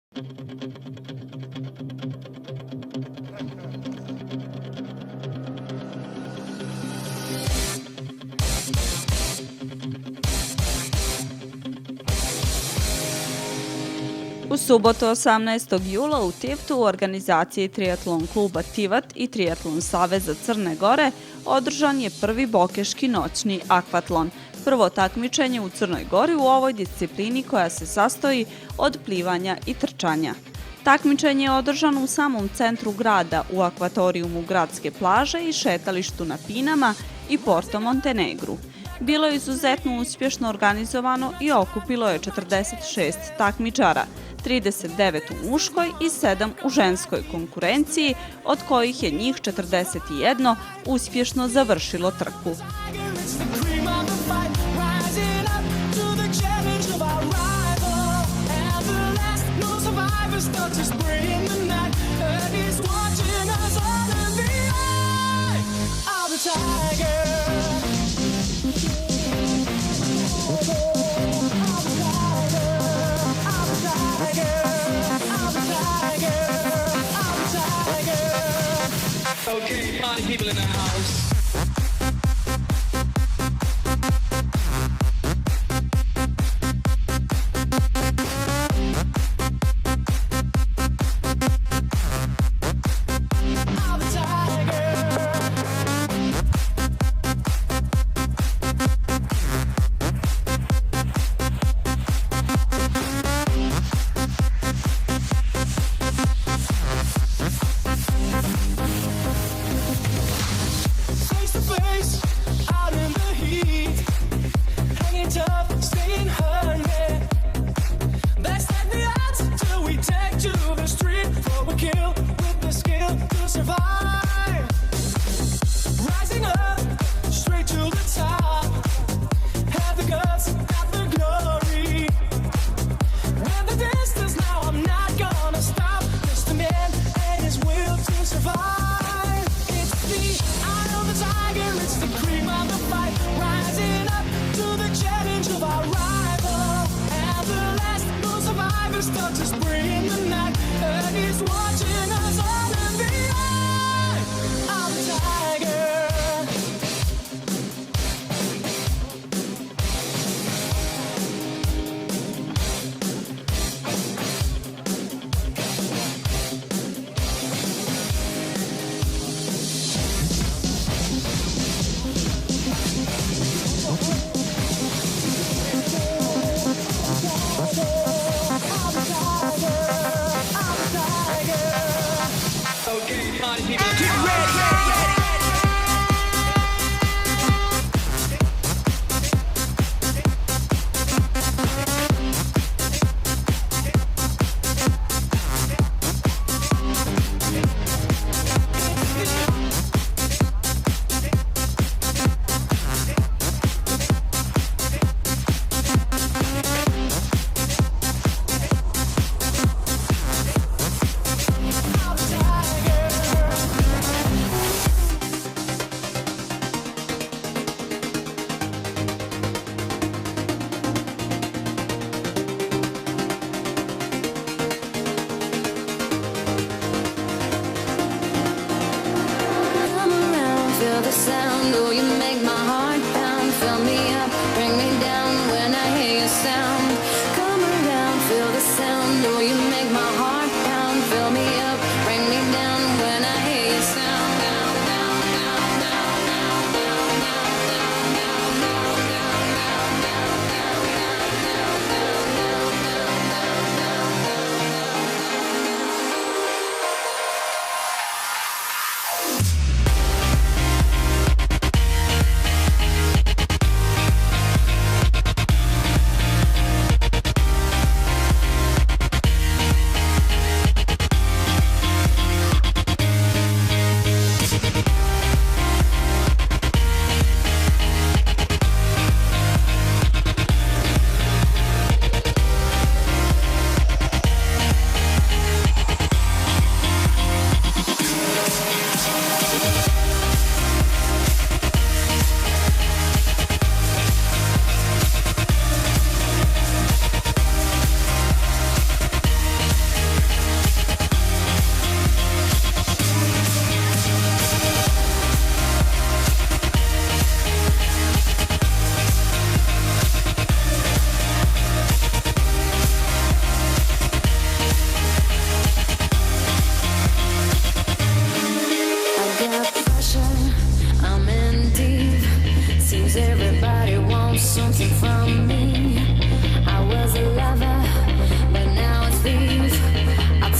U subotu 18. jula u Tivtu u organizaciji Triatlon kluba Tivat i Triatlon saveza Crne Gore održan je prvi bokeški noćni akvatlon, prvo takmičenje u Crnoj Gori u ovoj disciplini koja se sastoji od plivanja i trčanja. Takmičenje je održano u samom centru grada u akvatorijumu gradske plaže i šetalištu na Pinama i Porto Montenegru. Bilo je izuzetno uspješno organizovano i okupilo je 46 takmičara, 39 u muškoj i 7 u ženskoj konkurenciji, od kojih je njih 41 uspješno završilo trku. Okay, party people in the house.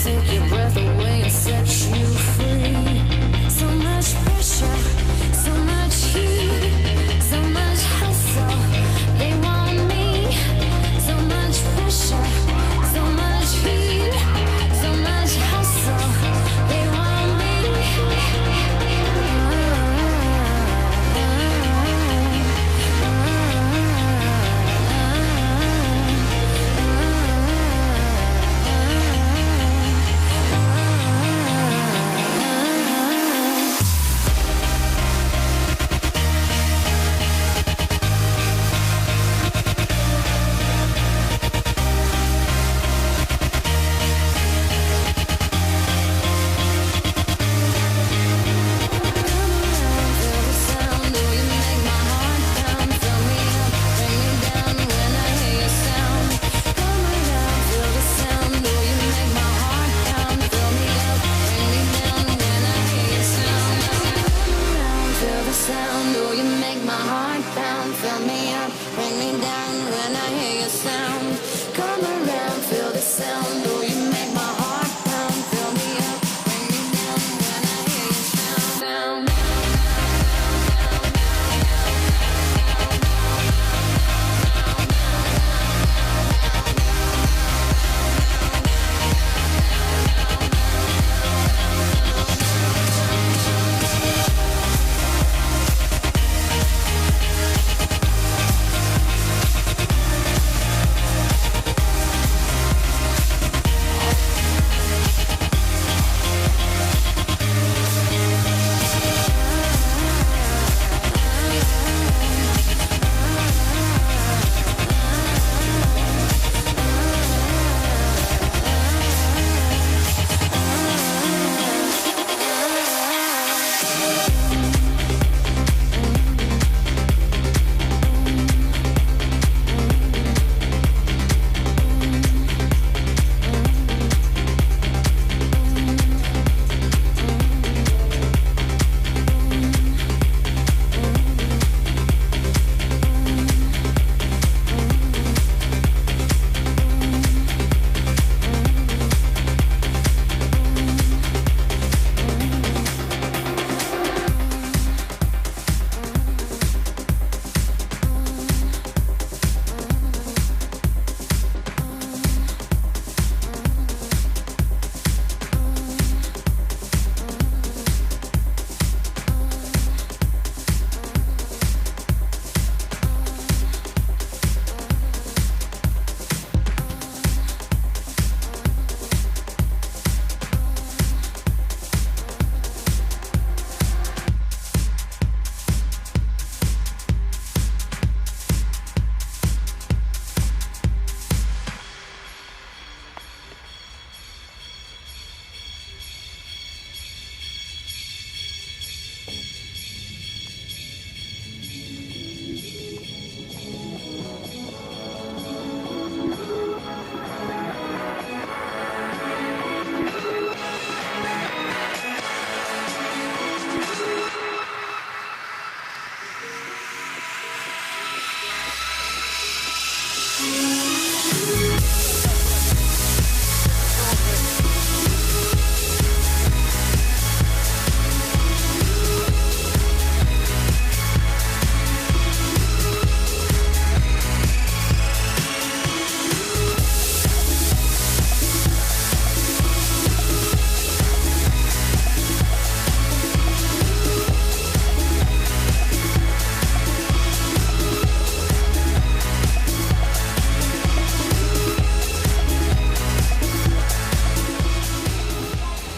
take your breath away and set you free. So much pressure, so much heat, so much hustle. They want me. So much pressure, so much heat, so much hustle. They want me.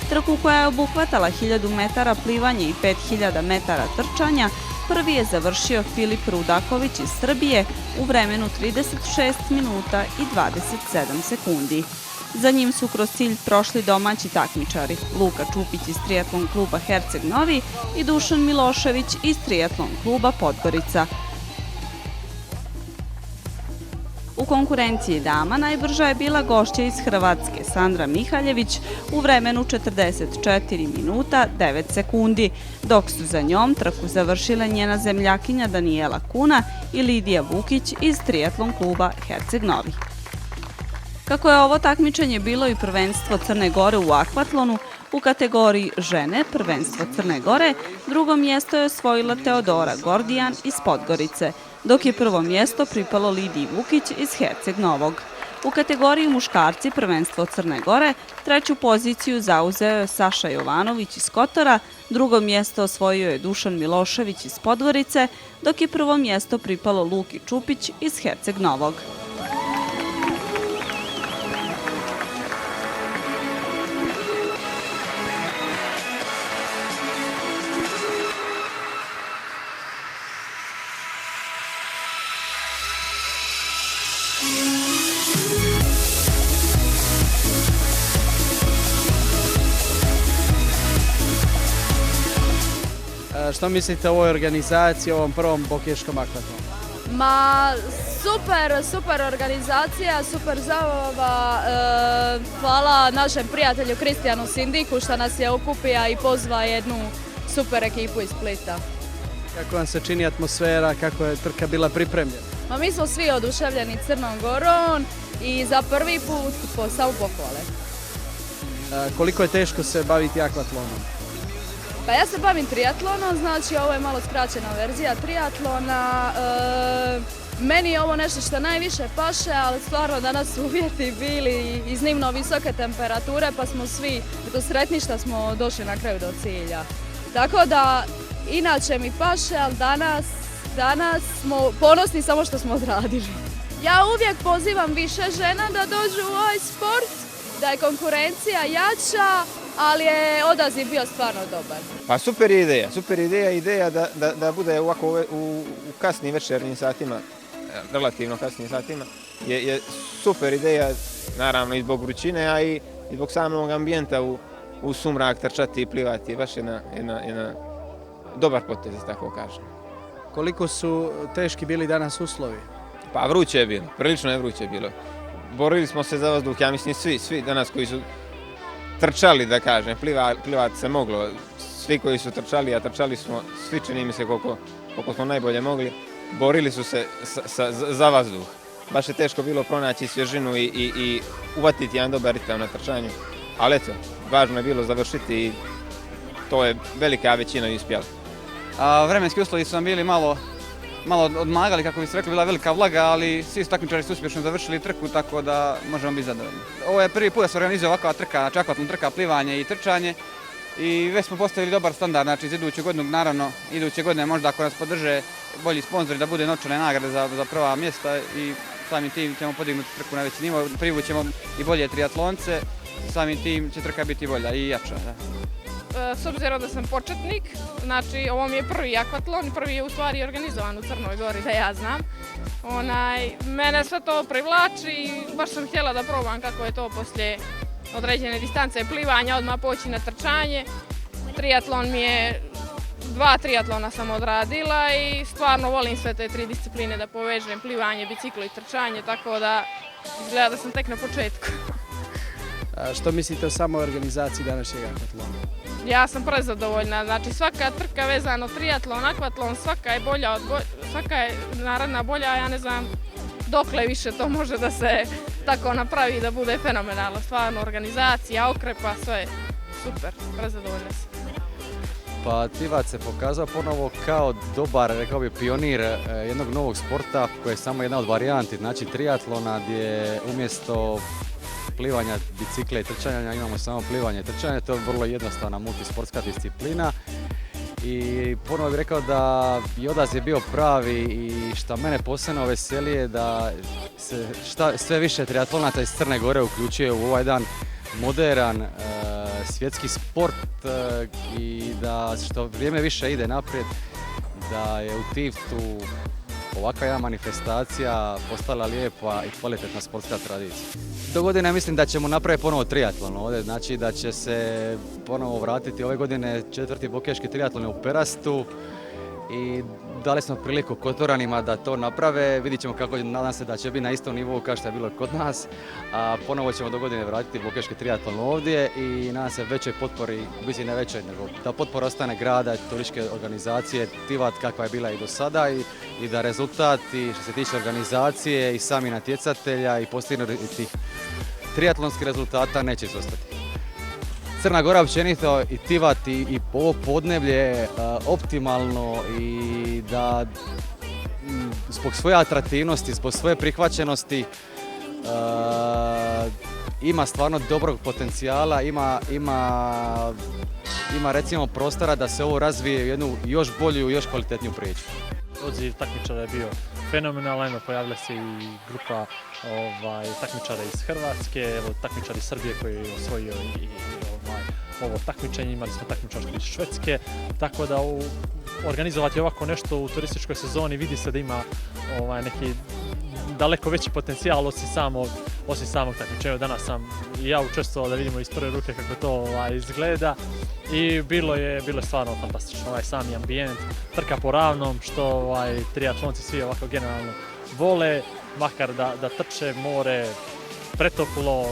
Trku koja je obuhvatala 1000 metara plivanja i 5000 metara trčanja, prvi je završio Filip Rudaković iz Srbije u vremenu 36 minuta i 27 sekundi. Za njim su kroz cilj prošli domaći takmičari Luka Čupić iz triatlon kluba Herceg Novi i Dušan Milošević iz triatlon kluba Podgorica. U konkurenciji dama najbrža je bila gošća iz Hrvatske Sandra Mihaljević u vremenu 44 minuta 9 sekundi, dok su za njom trku završile njena zemljakinja Danijela Kuna i Lidija Vukić iz triatlon kluba Herceg Novi. Kako je ovo takmičenje bilo i prvenstvo Crne Gore u akvatlonu, u kategoriji žene prvenstvo Crne Gore, drugo mjesto je osvojila Teodora Gordijan iz Podgorice, dok je prvo mjesto pripalo Lidiji Vukić iz Herceg Novog. U kategoriji muškarci prvenstvo Crne Gore treću poziciju zauzeo je Saša Jovanović iz Kotora, drugo mjesto osvojio je Dušan Milošević iz Podgorice, dok je prvo mjesto pripalo Luki Čupić iz Herceg Novog. Što mislite o ovoj organizaciji, o ovom prvom bokeškom akvatlonu? Ma super organizacija, super zabava. Hvala našem prijatelju Kristijanu Sindiku što nas je okupio i pozva jednu super ekipu iz Splita. Kako vam se čini atmosfera, kako je trka bila pripremljena? Ma mi smo svi oduševljeni Crnom Gorom i za prvi put samo pohvale. Koliko je teško se baviti akvatlonom? Pa ja se bavim triatlonom, znači ovo je malo skraćena verzija triatlona. Meni je ovo nešto što najviše paše, ali stvarno danas su uvjeti bili iznimno visoke temperature pa smo svi sretni što smo došli na kraju do cilja. Tako da inače mi paše, ali danas smo ponosni samo što smo odradili. Ja uvijek pozivam više žena da dođu u ovaj sport, da je konkurencija jača, ali je odaziv bio stvarno dobar. Pa super ideja da bude ovako u kasnim večernjim satima, relativno kasnim satima, je super ideja, naravno i zbog vrućine, a i zbog samog ambijenta u sumrak trčati i plivati, baš jedna dobar potez, tako kažem. Koliko su teški bili danas uslovi? Pa vruće je bilo, prilično je vruće bilo. Borili smo se za vazduh, ja mislim svi danas koji su trčali, da kažem, plivati se moglo. Svi koji su trčali, a trčali smo, svi čini mi se koliko smo najbolje mogli, borili su se za vazduh. Baš je teško bilo pronaći svježinu i uvatiti jedan dobar ritam na trčanju. Ali eto, važno je bilo završiti i to je velika većina uspjela. Vremenski uslovi su nam bili malo odmagali, kako bi se rekli, bila velika vlaga, ali svi takmičari su uspješno završili trku, tako da možemo biti zadovoljni. Ovo je prvi put da se organizuje ovakva trka, znači akvatlon trka, plivanje i trčanje i već smo postavili dobar standard, znači za iduću godinu, naravno iduće godine možda ako nas podrže bolji sponzori da bude novčane nagrade za prva mjesta i samim tim ćemo podignuti trku na veći nivo, privućemo i bolje triatlonce, samim tim će trka biti bolja i jača. Da. S obzirom da sam početnik, znači ovo mi je prvi akvatlon, prvi je u stvari organizovan u Crnoj Gori, da ja znam. Mene sve to privlači i baš sam htjela da probam kako je to poslije određene distance plivanja, odmah poći na trčanje. Triatlon mi je, 2 triatlona sam odradila i stvarno volim sve te 3 discipline da povežem, plivanje, biciklo i trčanje, tako da izgleda da sam tek na početku. Što mislite o samoj organizaciji današnjeg akvatlona? Ja sam prezadovoljna, znači svaka trka vezano triatlon, akvatlon, svaka je bolja, svaka je naravno bolja, ja ne znam dokle više to može da se tako napravi da bude fenomenalno, stvarno organizacija, okrepa, sve super, prezadovoljna sam. Pa Tivat se pokazao ponovo kao dobar, rekao bi, pionir jednog novog sporta koji je samo jedna od varijanti, znači triatlona gdje umjesto plivanja, bicikle i trčanja imamo samo plivanje i trčanje, to je vrlo jednostavna multisportska disciplina i ponovo bih rekao da i odaziv je bio pravi i što mene posebno veseli je da se sve više triatlonaca iz Crne Gore uključuje u ovaj jedan moderan svjetski sport i da što vrijeme više ide naprijed, da je u Tivtu ovakva jedna manifestacija postala lijepa i kvalitetna sportska tradicija. Do godine mislim da ćemo napraviti ponovo triatlon ovdje, znači da će se ponovo vratiti ove godine 4. bokeški triatlon u Perastu i dali smo priliku Kotoranima da to naprave. Vidit ćemo kako, nadam se da će biti na istom nivou kao što je bilo kod nas. A ponovo ćemo do godine vratiti bokeški triatlon ovdje i nadam se većoj potpori, biti ne većoj, nego da potpora ostane grada, turističke organizacije, Tivat kakva je bila i do sada i da rezultati što se tiče organizacije i sami natjecatelja i postignutih triatlonskih rezultata neće izostati. Crna Gora općenito i Tivat i ovo podneblje je optimalno i da zbog svoje atraktivnosti, zbog svoje prihvaćenosti ima stvarno dobrog potencijala, ima recimo prostora da se ovo razvije u jednu još bolju, još kvalitetniju priču. Odziv takmičara je bio fenomenalan, pojavila se i grupa takmičara iz Hrvatske, evo takmičar iz Srbije koji je osvojio i ovo takmičenje, imali smo takmičarstvo iz Švedske, tako da organizovati ovako nešto u turističkoj sezoni vidi se da ima neki daleko veći potencijal osim samog takmičenja. Danas sam i ja učestvovao da vidimo iz prve ruke kako to izgleda i bilo je stvarno fantastično. Sami ambijent, trka po ravnom, što triatlonci svi ovako generalno vole, makar da trče more, pretoplo,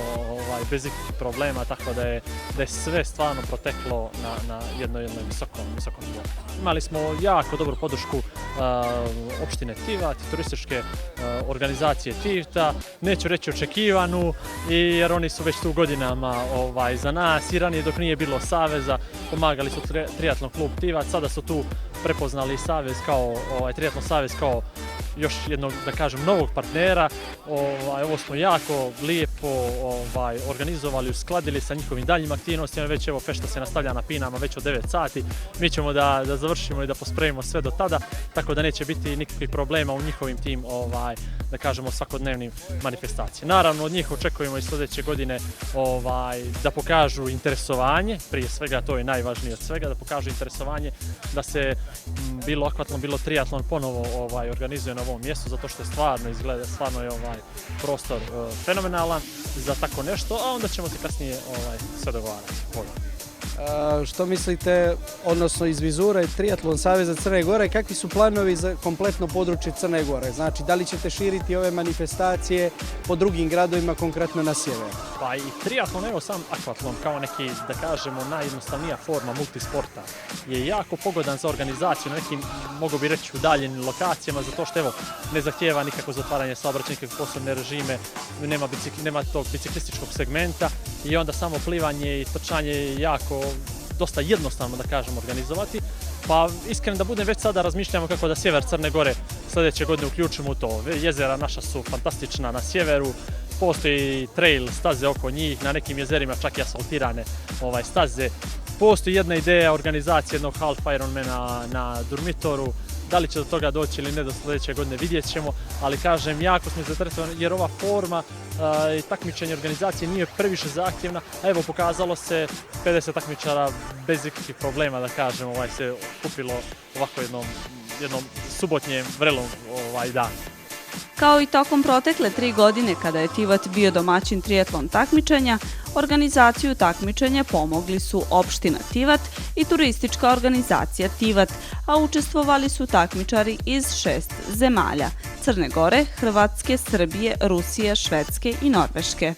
bez ikakvih problema, tako da je sve stvarno proteklo na jednom visokom nivou. Imali smo jako dobru podršku opštine Tivat, turističke organizacije Tivta, neću reći očekivanu, jer oni su već tu godinama za nas i ranije dok nije bilo saveza, pomagali su triatlon klub Tivat, sada su tu prepoznali savez triatlon savez kao još jednog, da kažem, novog partnera. Ovo smo jako lijepo organizovali, uskladili sa njihovim daljim aktivnostima. Već evo fešta se nastavlja na Pinama već od 9 sati. Mi ćemo da završimo i da pospremimo sve do tada, tako da neće biti nikakvih problema u njihovim tim, da kažemo, svakodnevnim manifestacijama. Naravno, od njih očekujemo i sljedeće godine da pokažu interesovanje, prije svega to je najvažnije od svega, da pokažu interesovanje da se bilo akvatlon, bilo triatlon ponovo organizuje na ovom mjestu, zato što je stvarno je prostor fenomenalan za tako nešto, a onda ćemo se kasnije sve dogovarati. Što mislite, odnosno iz vizure Triatlon Saveza Crne Gore, kakvi su planovi za kompletno područje Crne Gore? Znači, da li ćete širiti ove manifestacije po drugim gradovima, konkretno na sjeveru? Pa i triatlon, evo sam akvatlon, kao neki, da kažemo, najjednostavnija forma multisporta, je jako pogodan za organizaciju na nekim, mogu bi reći, udaljenim lokacijama, zato što, evo, ne zahtijeva nikakvo zatvaranje saobraćaja, nikakve posebne režime, nema tog biciklističkog segmenta i onda samo plivanje i trčanje je dosta jednostavno, da kažem, organizovati. Pa iskreno da budem, već sada razmišljamo kako da sjever Crne Gore sljedeće godine uključimo u to. Jezera naša su fantastična na sjeveru, postoji trail staze oko njih, na nekim jezerima čak i asfaltirane staze. Postoji jedna ideja organizacije jednog half Ironmana na Durmitoru. Da li će do toga doći ili ne do sljedeće godine vidjet ćemo, ali kažem, jako smo zainteresovani jer ova forma i takmičenje organizacije nije previše zahtjevna, a evo pokazalo se 50 takmičara bez ikakvih problema, da kažem, se kupilo ovako jednom subotnjem vrelom dan. Kao i tokom protekle 3 godine kada je Tivat bio domaćin triatlon takmičenja, organizaciju takmičenja pomogli su opština Tivat i turistička organizacija Tivat, a učestvovali su takmičari iz 6 zemalja: Crne Gore, Hrvatske, Srbije, Rusije, Švedske i Norveške.